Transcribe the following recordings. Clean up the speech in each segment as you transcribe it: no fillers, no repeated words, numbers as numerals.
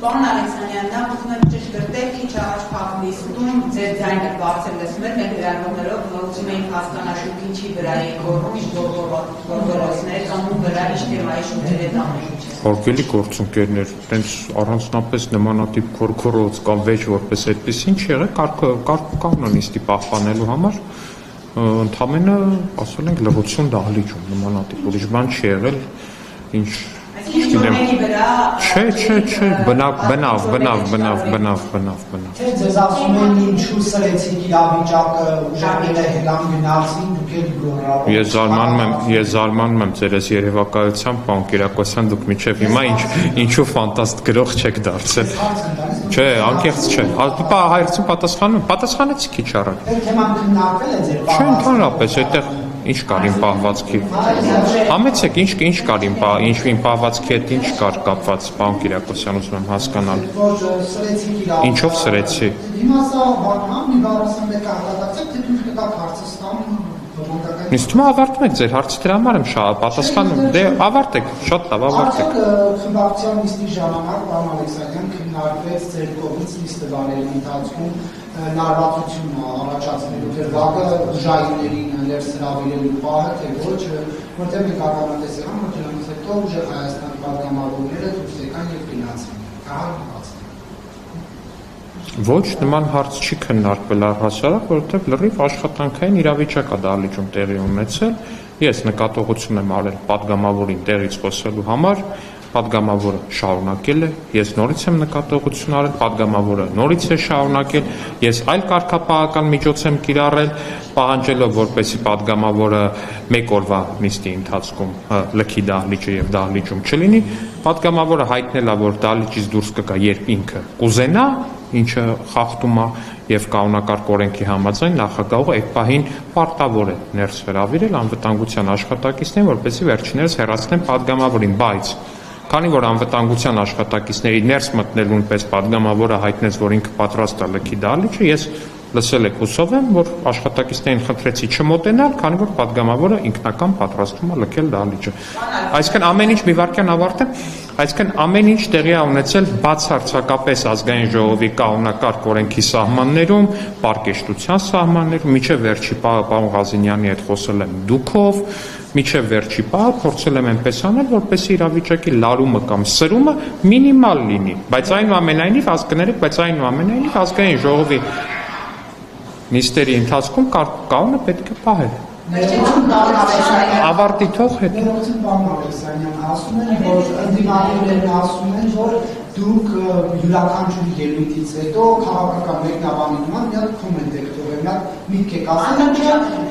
Պարոն Ալեքսանյան, նա ուզում եմ ճշգրտել քիչ առաջ փակլիստում ձեր ձայնը բարձր լսում էր, մենք լրագրողներով ուզում էինք հասկանալ շուտ ինչի վրա է գործում, ինչ գործողություններ կամ ու վրա ինչ թեմայի շուրջ է տանում։ Հարգելի գործընկերներ, տենց առանձնապես նմանատիպ քորքորոց կամ վեճ որպես այդպես ինչ եղել, կարգ նիստի պահպանելու համար ընդամենը ասել ենք լրություն դահլիճում նմանատիպ ուրիշ բան չի եղել, ինչ Չէ, բնավ։ Թե ձեզ ասում են ինչու սրեցիք իրավիճակը, ուժերները հելան գնացին, դուք էլ գոռալով։ Ես զարմանում եմ ձեր այս երևակայությամբ, պարոն Կիրակոսյան, դուք մինչև հիմա ինչու ֆանտաստ գրող չեք դարձել։ Չէ, անկեղծ չէ։ Հայրցին պատասխանեցի քիչ առաջ։ Թեման քննարկվել է ձեր Չէ, ընդհանրապես այդտեղ ինչ կար իմ պահվածքի։ Համեցեք, ինչ կար իմ պահվածքի հետ ինչ կար կապված, պարոն Կիրակոսյան, ուզում եմ հասկանալ։ Ինչով սրեցի։ Հիմա սա բանամ մի 41 հատակցեք, թե դուք կտակ հարցը ստանում Ինձ թվում է ավարտում եք ձեր հարցի դրա համար եմ պատասխանում։ Դե ավարտեք, շատ լավ ավարտեք։ Խմբակցության նիստի ժամանակ պարոն Ալեքսանյան քննարկվեց ձեր կողմից նիստը վարելու ընթացքում լարվածություն առաջացնելու դրվագը ուժայիններին ներս հրավիրելու պահը, թե ոչ, որտեղ մենք ականատես եղանք, որ դրանից հետո ուժեղ Հայաստանի պատգամավորները դուրս եկան եւ գնացին։ Ոչ, նման հարց չի քննարկվել առհասարակ, որովհետև լրիվ աշխատանքային իրավիճակ է դահլիճում տեղի ունեցել։ Ես նկատողություն եմ արել պատգամավորին տեղից խոսելու համար, պատգամավորը շարունակել է, ես նորից եմ նկատողություն արել, պատգամավորը նորից է շարունակել, ես այլ կարգապահական միջոց եմ կիրառել, պահանջելով որպեսզի պատգամավորը մեկ օրվա նիստի ընթացքում լքի դահլիճը եւ դահլիճում չլինի, պատգամավորը հայտնել է, որ դահլիճից դուրս կգա, երբ ինքը կուզենա, ինչը խախտում է եւ կանոնակարգ օրենքի համաձայն նախագահը այդ պահին պարտավոր է ներս հրավիրել անվտանգության աշխատակիցներին, որպեսզի վերջիններս հեռացնեն պատգամավորին, բայց քանի որ անվտանգության աշխատակիցների ներս մտնելուն պես պատգամավորը հայտնեց, որ ինքը պատրաստ է լքի դահլիճը, ես լսել եք հուսով եմ, որ աշխատակիցներին խնդրեցի չմոտենալ, քանի որ պատգամավորը ինքնական պատրաստվում է լքել դահլիճը։ Այսինքն ամեն ինչ մի վարքյան ավարտեմ, այսինքն ամեն ինչ տեղի է ունեցել բացարձակապես ազգային ժողովի կանոնակարգ օրենքի սահմաններում, պարկեշտության սահմաններում, միջև վերջի պահը պարոն Ղազինյանի հետ խոսել եմ դուքով, միջև վերջի պահը փորձել եմ այնպես անել, որպեսզի իրավիճակի լարումը կամ սրումը մինիմալ լինի, բայց այնուամենայնիվ ազգային ժողովի նիստերի ընթացքում կանոնը պետք է պահել։ Ավարտի թող հետ։ Պարոն Ալեքսանյան, ասում են, որ ընդդիմադիրներն ասում են, որ դուք յուրաքանչյուր ելույթից հետո քաղաքական մեկնաբանի նման մի հատ կոմենտ եք թողել, մի հատ միտք եք ասել,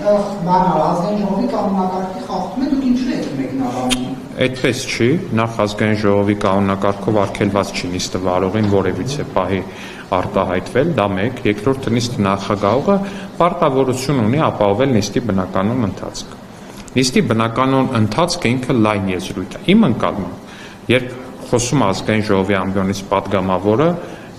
թե բանալ ազգային ժողովի կանոնակարգի խախտում է, դուք ինչու եք մեկնաբանում։ Այդպես չի, նախ ազգային ժողովի կանոնակարգով արգելված չի նիստը վարողին որևիցե պահի արտահայտվել, դա մեկ, երկրորդ նիստի նախագահը պարտավորություն ունի ապահովել նիստի բնականոն ընթացքը։ Նիստի բնականոն ընթացքը ինքը լայն եզրույթ է։ Իմ ընկալմամբ, երբ խոսում ազգային ժողովի ամբիոնից պատգամավորը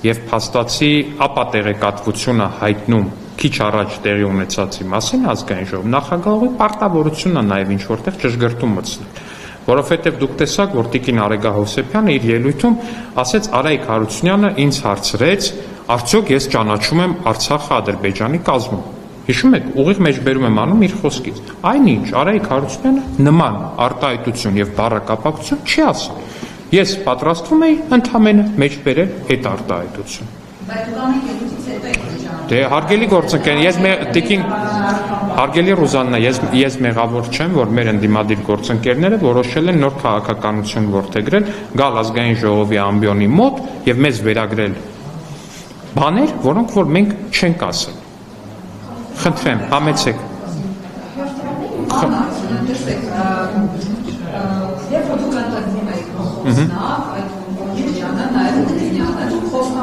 եւ փաստացի ապատեղեկատվությունը հայտնում քիչ առաջ տեղի ունեցածի մասին ազգային ժողով նախագահի պարտավորությունն է նաեւ ինչ որտեղ ճշգրտում մտցնել, որովհետեւ դուք տեսաք, որ Տիկին Արեգա Հովսեփյանը իր ելույթում ասեց Արայիկ Հարությունյանը ինձ հարցրեց, արդյոք ես ճանաչում եմ Արցախը Ադրբեջանի կազմում։ Հիշում եք, ուղիղ մեջբերում եմ անում իր խոսքից։ Այնինչ Արայիկ Հարությունյանը նման արտահայտություն եւ բառակապակցություն չի ասել։ Ես պատրաստվում էի ընդհանրապես մեջբերել այդ արտահայտություն։ Բայց դու կանոն ելույթից հետո եք ճանաչում։ Դե հարգելի գործընկեր, հարգելի Ռուզաննա, ես մեղավոր չեմ, որ մեր ընդդիմադիր գործընկերները որոշել են նոր քաղաքականություն որդեգրել, գալ ազգային ժողովի ամբիոնի մոտ եւ մեզ վերագրել բաներ, որոնք որ մենք չենք ասել։ Խնդրեմ, համեցեք։ Երբ դուք ընդգծում եք խոսնակ, այդ